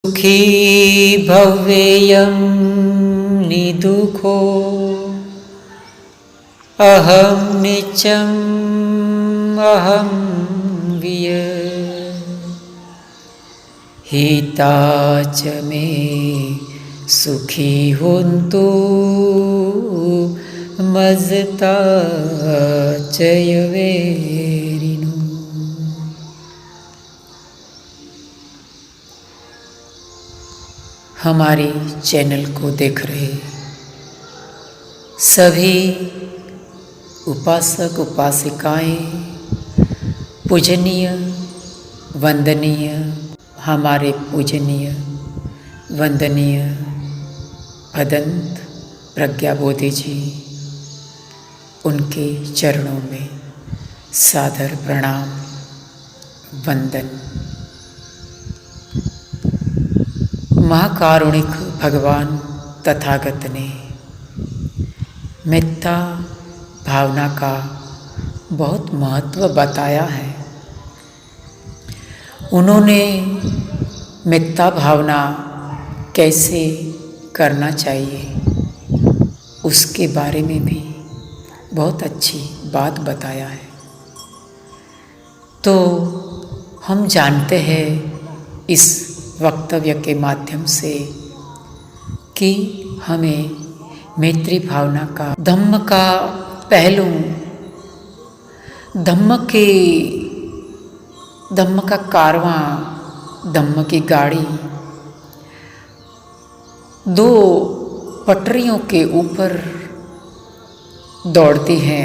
सुखी भव्येयं निदुःखो अहं नित्यम् अहं विय हिता च मे सुखी होन्तु मज्जता च यवेरिनो। हमारे चैनल को देख रहे सभी उपासक उपासिकाएं, पूजनीय वंदनीय, हमारे पूजनीय वंदनीय भदंत प्रज्ञाबोधि जी, उनके चरणों में सादर प्रणाम वंदन। महाकारुणिक भगवान तथागत ने मेत्ता भावना का बहुत महत्व बताया है। उन्होंने मेत्ता भावना कैसे करना चाहिए उसके बारे में भी बहुत अच्छी बात बताया है। तो हम जानते हैं इस वक्तव्य के माध्यम से कि हमें मैत्री भावना का धम्म का पहलू, धम्म का कारवां, धम्म की गाड़ी दो पटरियों के ऊपर दौड़ती है,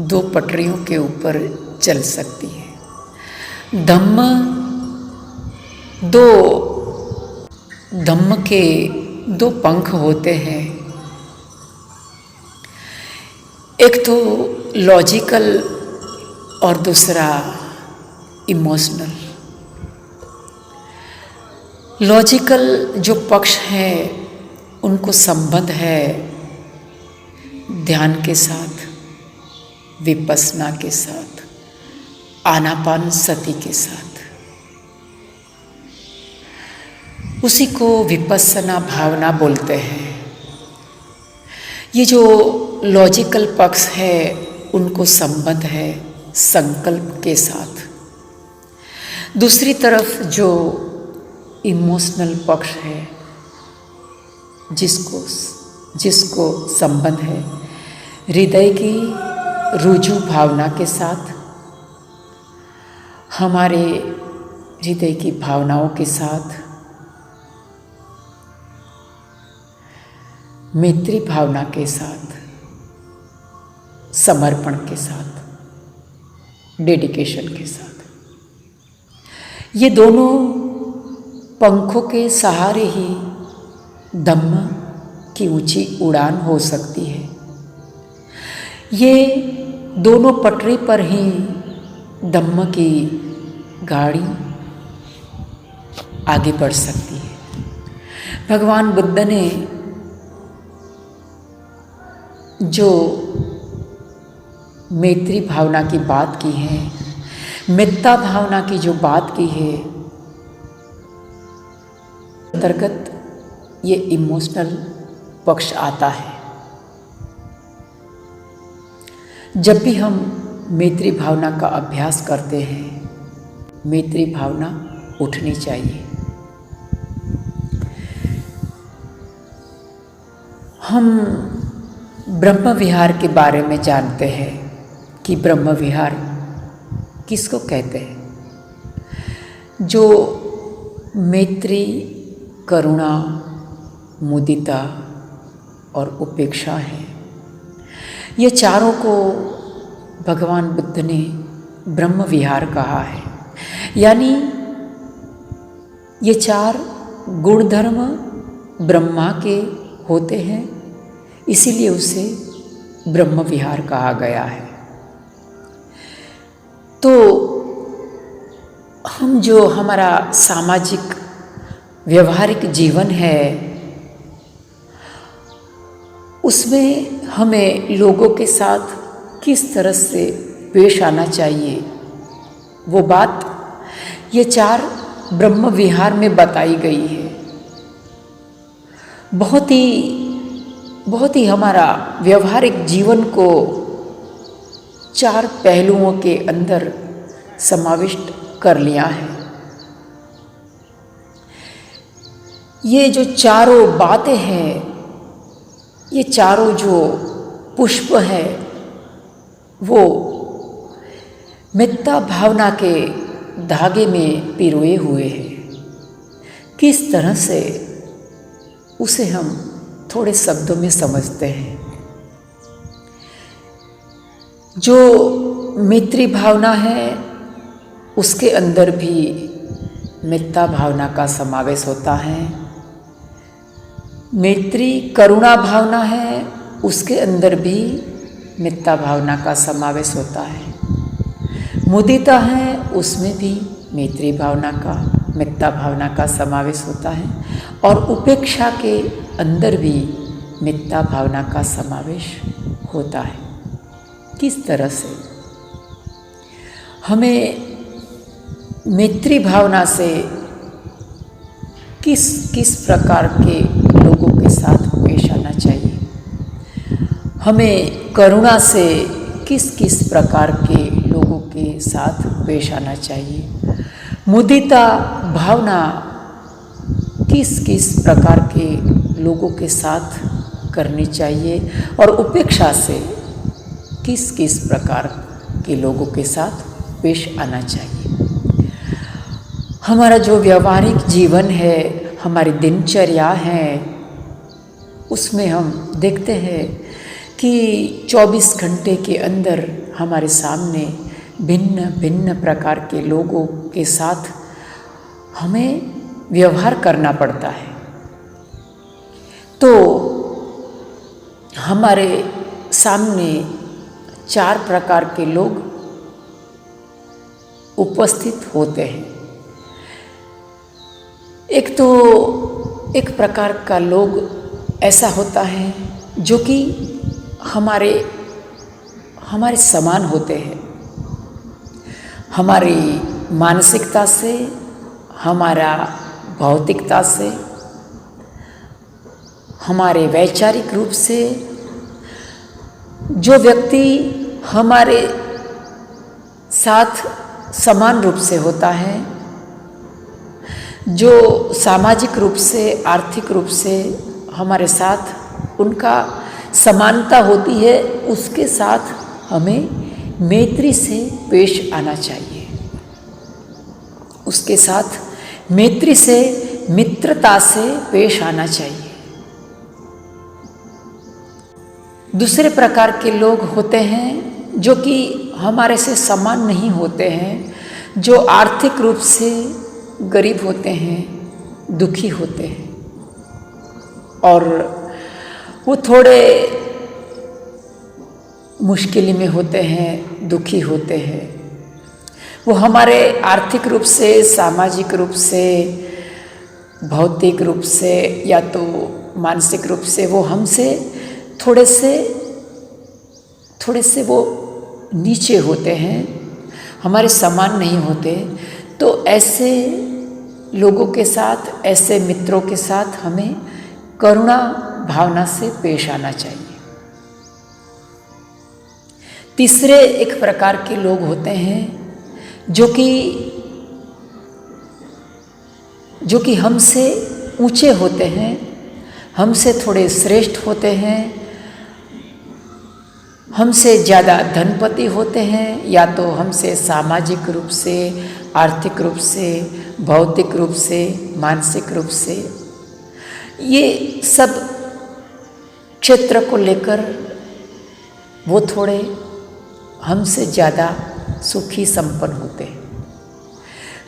दो पटरियों के ऊपर चल सकती है। धम्म के दो पंख होते हैं, एक तो लॉजिकल और दूसरा इमोशनल। लॉजिकल जो पक्ष है उनको संबंध है ध्यान के साथ, विपस्सना के साथ, आनापान सति के साथ। उसी को विपस्सना भावना बोलते हैं। ये जो लॉजिकल पक्ष है उनको संबंध है संकल्प के साथ। दूसरी तरफ जो इमोशनल पक्ष है जिसको संबंध है हृदय की रुजु भावना के साथ, हमारे हृदय की भावनाओं के साथ, मैत्री भावना के साथ, समर्पण के साथ, डेडिकेशन के साथ। ये दोनों पंखों के सहारे ही धम्म की ऊंची उड़ान हो सकती है। ये दोनों पटरी पर ही धम्म की गाड़ी आगे बढ़ सकती है। भगवान बुद्ध ने जो मैत्री भावना की बात की है, मेत्ता भावना की जो बात की है, अंतर्गत ये इमोशनल पक्ष आता है। जब भी हम मैत्री भावना का अभ्यास करते हैं, मैत्री भावना उठनी चाहिए। हम ब्रह्म विहार के बारे में जानते हैं कि ब्रह्म विहार किसको कहते हैं? जो मैत्री, करुणा, मुदिता और उपेक्षा है, ये चारों को भगवान बुद्ध ने ब्रह्म विहार कहा है। यानी ये चार गुणधर्म ब्रह्मा के होते हैं, इसीलिए उसे ब्रह्म विहार कहा गया है। तो हम जो हमारा सामाजिक व्यवहारिक जीवन है उसमें हमें लोगों के साथ किस तरह से पेश आना चाहिए, वो बात ये चार ब्रह्म विहार में बताई गई है। बहुत ही हमारा व्यवहारिक जीवन को 4 पहलुओं के अंदर समाविष्ट कर लिया है। ये जो चारों बातें हैं, ये चारों जो पुष्प है, वो मिथ्या भावना के धागे में पिरोए हुए हैं। किस तरह से उसे हम थोड़े शब्दों में समझते हैं। जो मैत्री भावना है, उसके अंदर भी मिथ्या भावना का समावेश होता है। मैत्री करुणा भावना है, उसके अंदर भी मिथ्या भावना का समावेश होता है। मुदिता है, उसमें भी मैत्री भावना का, मिथ्या भावना का समावेश होता है। और उपेक्षा के अंदर भी मिथ्या भावना का समावेश होता है। किस तरह से हमें मैत्री भावना से किस प्रकार के लोगों के साथ पेश आना चाहिए, हमें करुणा से किस प्रकार के लोगों के साथ पेश आना चाहिए, मुदिता भावना किस प्रकार के लोगों के साथ करनी चाहिए, और उपेक्षा से किस प्रकार के लोगों के साथ पेश आना चाहिए। हमारा जो व्यवहारिक जीवन है, हमारी दिनचर्या है, उसमें हम देखते हैं कि 24 घंटे के अंदर हमारे सामने भिन्न भिन्न प्रकार के लोगों के साथ हमें व्यवहार करना पड़ता है। तो हमारे सामने 4 प्रकार के लोग उपस्थित होते हैं। एक प्रकार का लोग ऐसा होता है जो कि हमारे समान होते हैं, हमारी मानसिकता से, हमारा भौतिकता से, हमारे वैचारिक रूप से। जो व्यक्ति हमारे साथ समान रूप से होता है, जो सामाजिक रूप से, आर्थिक रूप से हमारे साथ उनका समानता होती है, उसके साथ हमें मैत्री से पेश आना चाहिए। उसके साथ मैत्री से, मित्रता से पेश आना चाहिए। दूसरे प्रकार के लोग होते हैं जो कि हमारे से समान नहीं होते हैं, जो आर्थिक रूप से गरीब होते हैं, दुखी होते हैं, और वो थोड़े मुश्किल में होते हैं, दुखी होते हैं। वो हमारे आर्थिक रूप से, सामाजिक रूप से, भौतिक रूप से या तो मानसिक रूप से वो हमसे थोड़े से वो नीचे होते हैं, हमारे समान नहीं होते। तो ऐसे लोगों के साथ, ऐसे मित्रों के साथ हमें करुणा भावना से पेश आना चाहिए। तीसरे एक प्रकार के लोग होते हैं जो कि हमसे ऊंचे होते हैं, हमसे थोड़े श्रेष्ठ होते हैं, हमसे ज़्यादा धनपति होते हैं, या तो हमसे सामाजिक रूप से, आर्थिक रूप से, भौतिक रूप से, मानसिक रूप से, ये सब क्षेत्र को लेकर वो थोड़े हमसे ज़्यादा सुखी संपन्न होते हैं।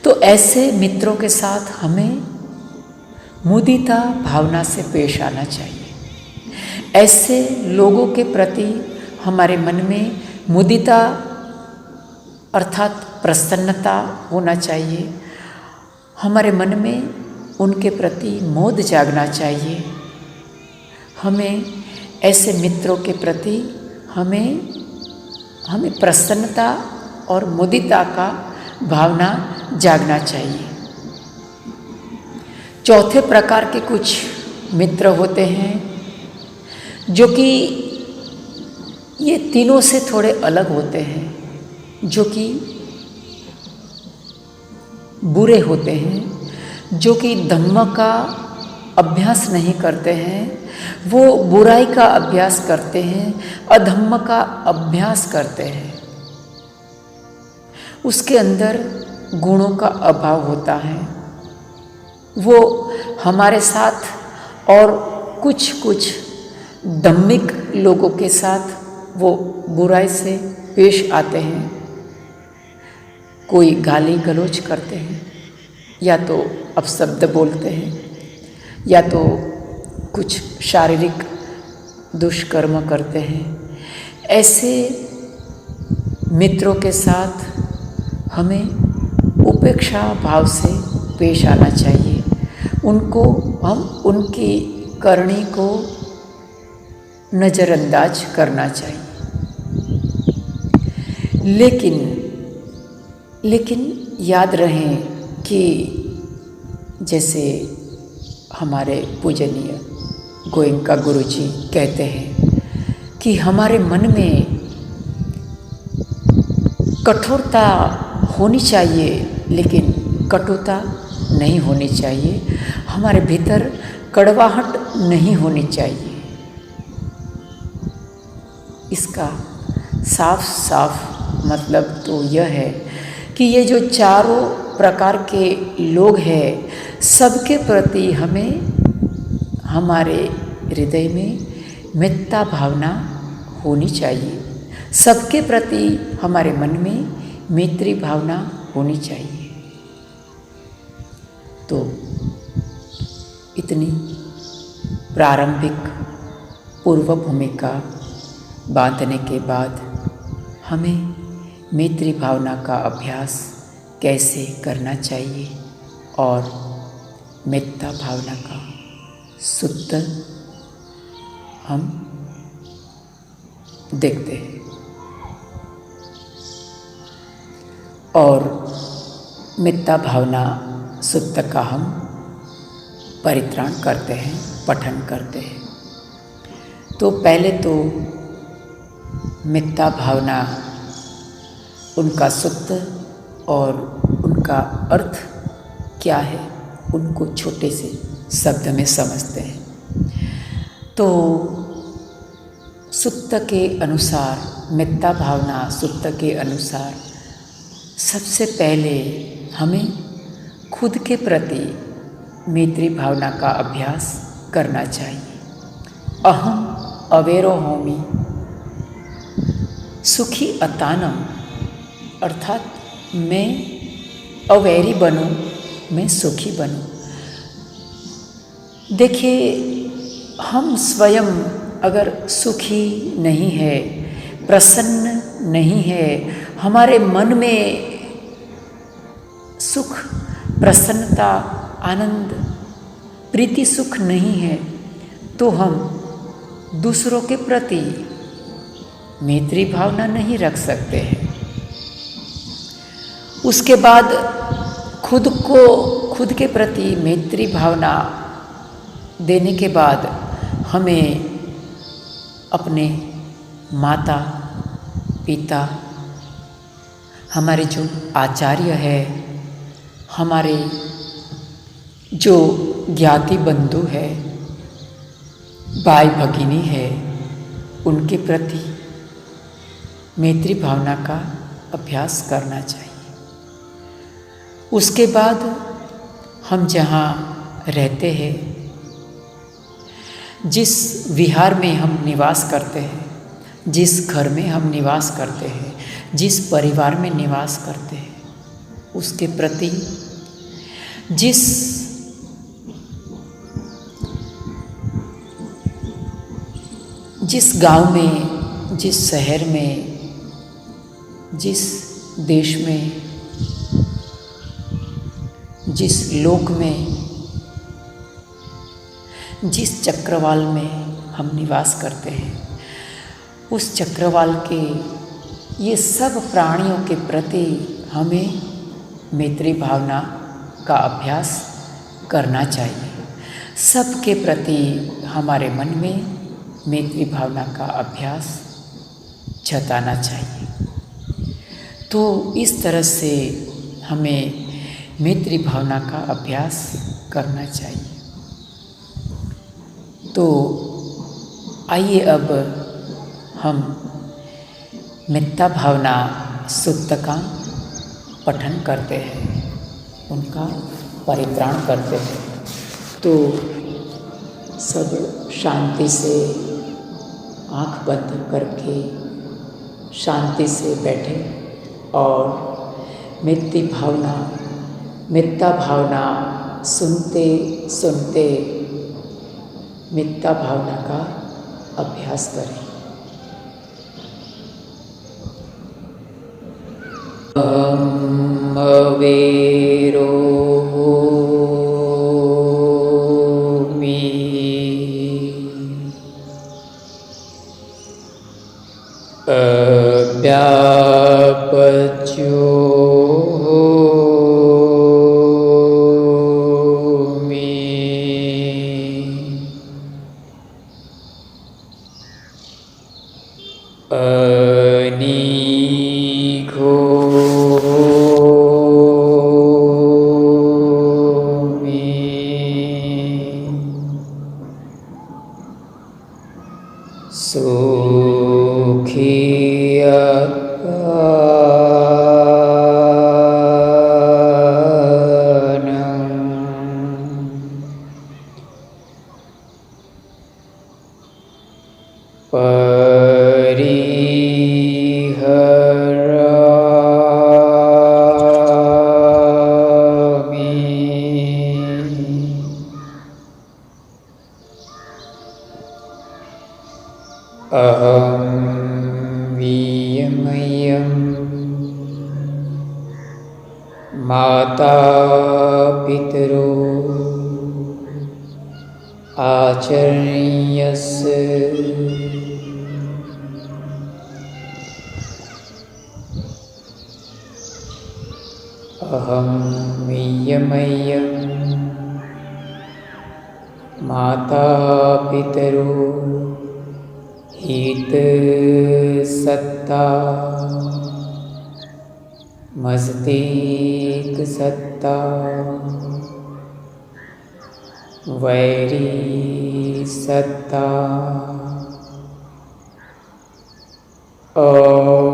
तो ऐसे मित्रों के साथ हमें मुदिता भावना से पेश आना चाहिए। ऐसे लोगों के प्रति हमारे मन में मुदिता अर्थात प्रसन्नता होना चाहिए। हमारे मन में उनके प्रति मोद जागना चाहिए। हमें ऐसे मित्रों के प्रति हमें प्रसन्नता और मुदिता का भावना जागना चाहिए। चौथे प्रकार के कुछ मित्र होते हैं जो कि ये तीनों से थोड़े अलग होते हैं, जो कि बुरे होते हैं, जो कि धम्म का अभ्यास नहीं करते हैं, वो बुराई का अभ्यास करते हैं, अधम्म का अभ्यास करते हैं। उसके अंदर गुणों का अभाव होता है। वो हमारे साथ और कुछ धम्मिक लोगों के साथ वो बुराई से पेश आते हैं। कोई गाली गलौज करते हैं, या तो अपशब्द बोलते हैं, या तो कुछ शारीरिक दुष्कर्म करते हैं। ऐसे मित्रों के साथ हमें उपेक्षा भाव से पेश आना चाहिए। उनको हम उनकी करनी को नज़रअंदाज करना चाहिए। लेकिन याद रहे कि जैसे हमारे पूजनीय गोयंका गुरुजी कहते हैं कि हमारे मन में कठोरता होनी चाहिए, लेकिन कटुता नहीं होनी चाहिए। हमारे भीतर कड़वाहट नहीं होनी चाहिए। इसका साफ साफ मतलब तो यह है कि ये जो चारों प्रकार के लोग हैं, सबके प्रति हमें हमारे हृदय में मेत्ता भावना होनी चाहिए। सबके प्रति हमारे मन में मैत्री भावना होनी चाहिए। तो इतनी प्रारंभिक पूर्व भूमिका बांधने के बाद हमें मैत्री भावना का अभ्यास कैसे करना चाहिए और मेत्ता भावना का सूत्र हम देखते हैं और मेत्ता भावना सूत्र का हम परित्राण करते हैं, पठन करते हैं। तो पहले तो मेत्ता भावना, उनका सूत्र और उनका अर्थ क्या है, उनको छोटे से शब्द में समझते हैं। तो सूत्र के अनुसार, मेत्ता भावना सूत्र के अनुसार सबसे पहले हमें खुद के प्रति मैत्री भावना का अभ्यास करना चाहिए। अहम अवेरो होमि सुखी अतानम, अर्थात मैं अवैरी बनूं, मैं सुखी बनूं। देखिए, हम स्वयं अगर सुखी नहीं है, प्रसन्न नहीं है, हमारे मन में सुख, प्रसन्नता, आनंद, प्रीति, सुख नहीं है, तो हम दूसरों के प्रति मैत्री भावना नहीं रख सकते हैं। उसके बाद खुद के प्रति मैत्री भावना देने के बाद हमें अपने माता पिता, हमारे जो आचार्य है, हमारे जो ज्ञाति बंधु है, भाई भगिनी है, उनके प्रति मैत्री भावना का अभ्यास करना चाहिए। उसके बाद हम जहाँ रहते हैं, जिस विहार में हम निवास करते हैं, जिस घर में हम निवास करते हैं, जिस परिवार में निवास करते हैं, उसके प्रति जिस गांव में, जिस शहर में, जिस देश में, जिस लोक में, जिस चक्रवाल में हम निवास करते हैं, उस चक्रवाल के ये सब प्राणियों के प्रति हमें मैत्री भावना का अभ्यास करना चाहिए। सबके प्रति हमारे मन में मैत्री भावना का अभ्यास जताना चाहिए। तो इस तरह से हमें मैत्री भावना का अभ्यास करना चाहिए। तो आइए अब हम मिथ्या भावना सूक्त का पठन करते हैं, उनका परित्राण करते हैं। तो सब शांति से आँख बंद करके शांति से बैठे और मिथ्या भावना सुनते सुनते मिथ्या भावना का अभ्यास करें। अवेरो अव्यापच्यो अनिघो अहं वियमयं माता पितरो आचर्यस्य अहं वियमयं माता पितरो हित सत्ता मस्तिष्क सत्ता वैरी सत्ता अहं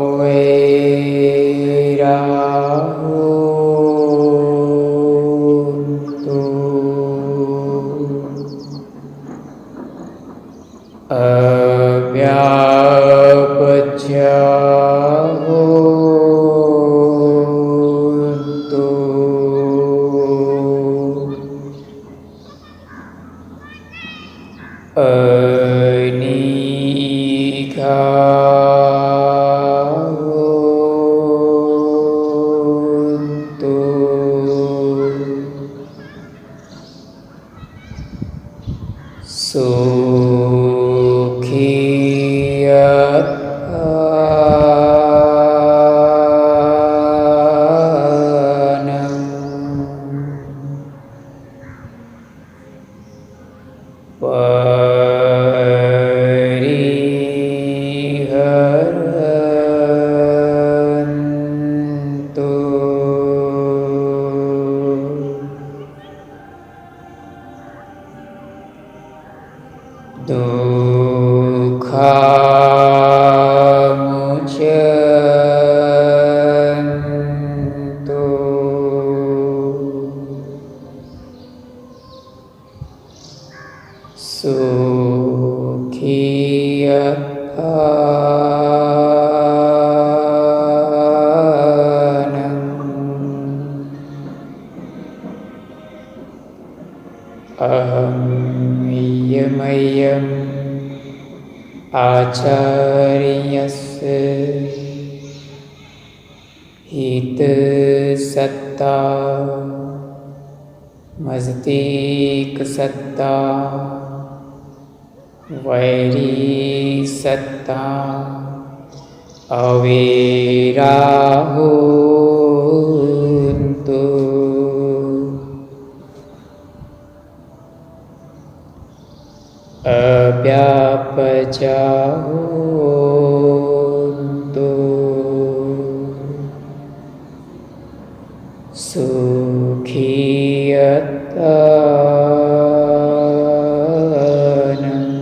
आचार्यस्य हित सत्ता मस्तिष्क सत्ता वैरी सत्ता अवेरा होन्तु जाहोन्तु सुखीयतानम्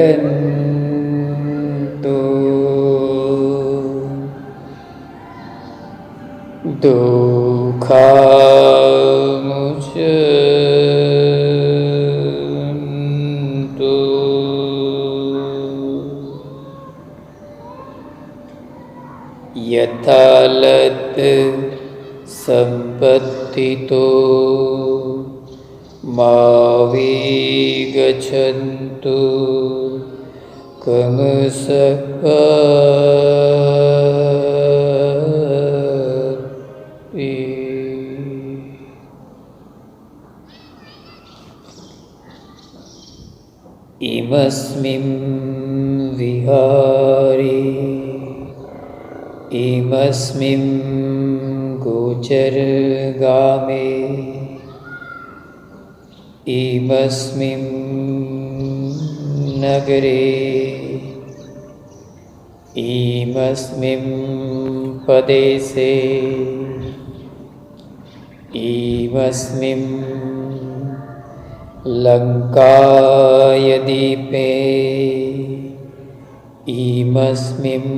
परिहरन्तु दुःखामुचन्तु यथालत् सम्पत्तितो मा विगच्छन्तु कमसकापि इमस्मिन् विहारे इमस्मिन् गोचरगामे इमस्मिन् नगरे इमस्मिन् प्रदेशे इमस्मिन् लङ्कायद्वीपे इमस्मिन्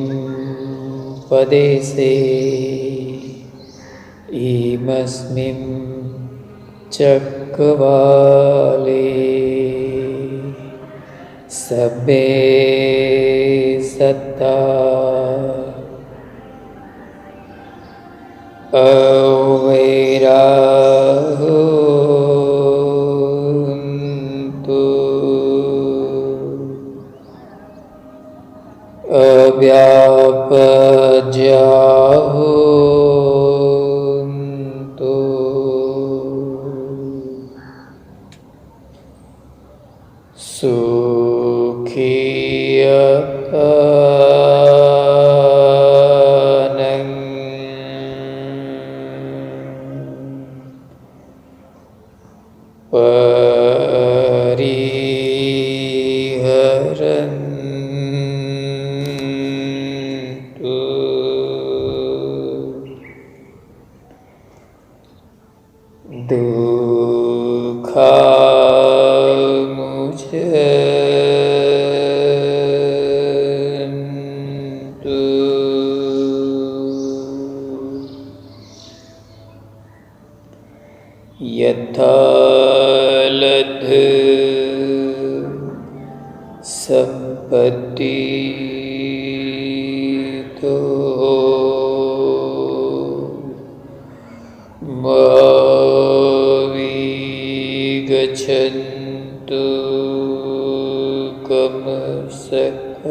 प्रदेशे इमस्मिन् चक्रवाले सभे सत्ता अवैराहोन्तु अव्यापज्याहोन्तु सुखीयतानम् परिहरन्तु दुःखामुचन्तु यथालब्ध सम्पत्तितो मा विगच्छन्तु कमसकापि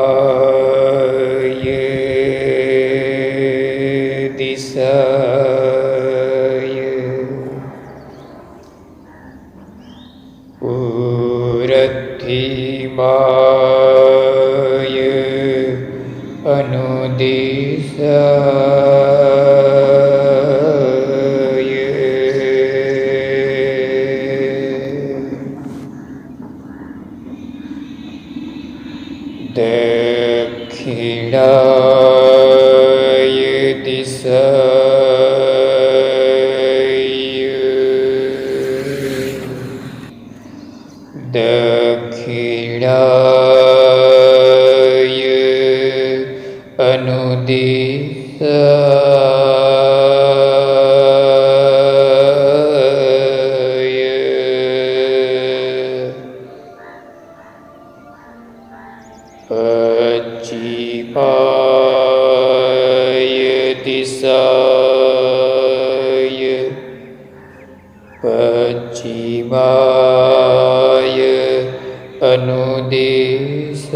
रथिमाय दिशाय रथिमाय अनुदिशाय दक्षिणाय दिशाय दक्षिणाय अनुदिशाय पश्चिमाय दिशाय पश्चिमाय अनुदिशाय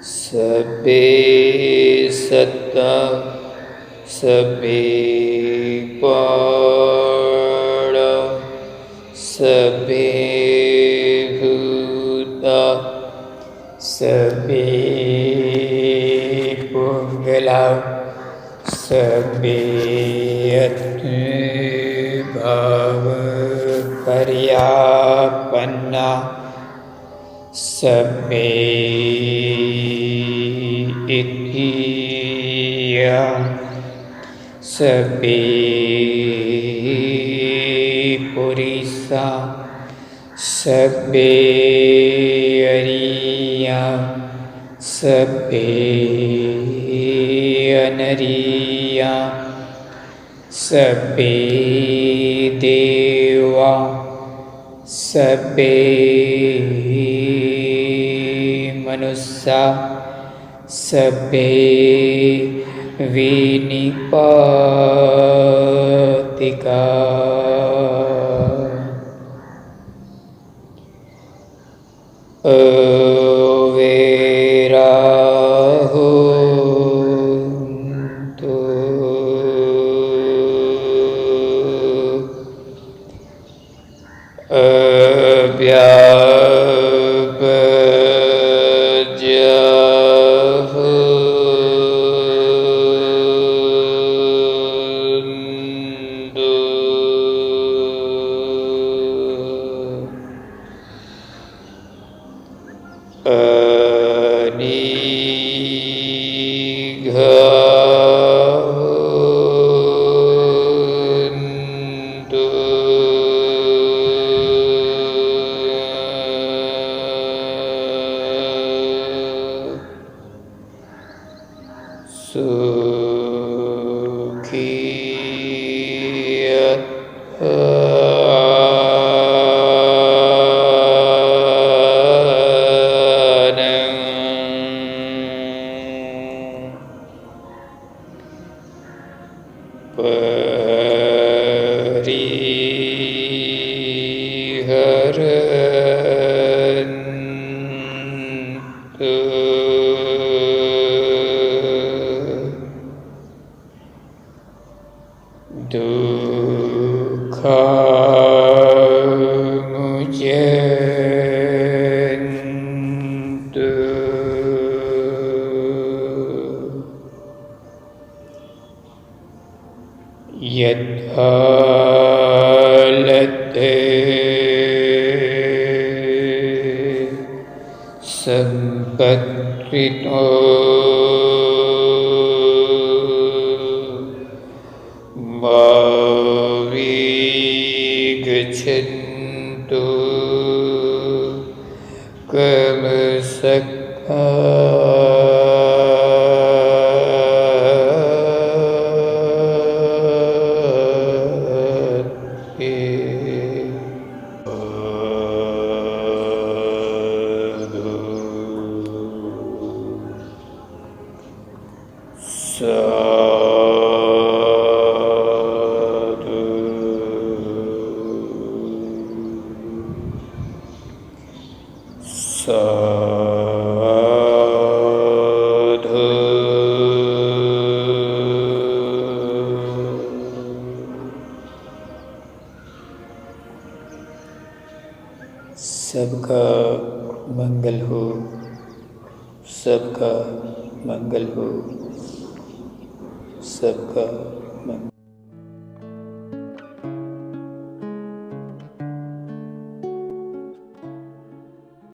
सबे सत्ता सबे प्राण सबे भूता सबे पुंगला सबे भाव पर्यापन्ना सबे इत्थिया सबे पुरिसा सबे अरिया सबे अनरिया सबे देवा सबे मनुष्या सबे विनिपातिका अवेराहुन्तु यद्भालते संपत्तितो माविगच्छन्तु कमसक्खा सबका मंगल हो, सबका मंगल हो, सबका मंगल।